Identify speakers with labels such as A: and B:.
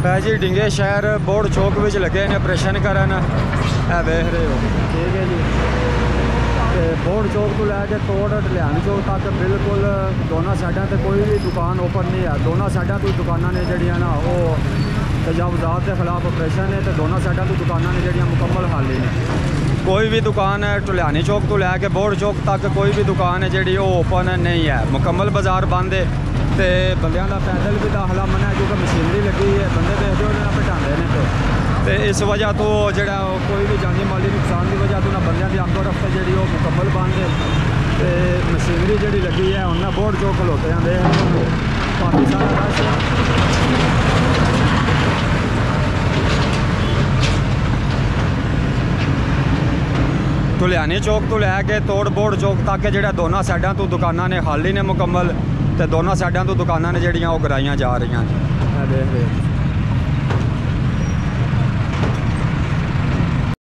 A: जी डिंगे शहर बोर्ड चौक में लगे ने ऑपरेशन करन वेख रहे हो। ठीक है जी। तो बोर्ड चौक तो लैके तोड़ ढलियान चौक तक बिल्कुल दोनों साइडों से कोई भी दुकान ओपन नहीं है। दोनों साइडों तो दुकाना ने जड़ियाँ ना वो तजावुज़ात के खिलाफ ऑपरेशन है। तो दोनों साइडों तो दुकाना ने जड़ियाँ मुकम्मल खाली ने। कोई भी दुकान है ढलियानी चौक तो लैके बोर्ड चौक तक कोई भी दुकान है जी ओपन नहीं है। मुकम्मल बाजार बंद है। तो बंदियां का पैदल भी दाखला मना है क्योंकि मशीनरी लगी है। बंदे देखते हो पटाते हैं। तो इस वजह तो जोड़ा कोई भी जानी माली नुकसान की वजह तो उन्होंने बंदियां की आमदो रफ्त जी मुकम्मल बंद है। तो मशीनरी जी लगी है उन्हें बोर्ड चौक खलोते हैं काफ़ी सारा रश है। ढलियानी चौक तो लैके तोड़ बोर्ड चौक तक जो दोनों साइडों तो दुकाना ने खाली ने मुकम्मल। तो दोनों साइडों तो दुकाना ने जड़ियाँ वो कराइया जा रही हैं।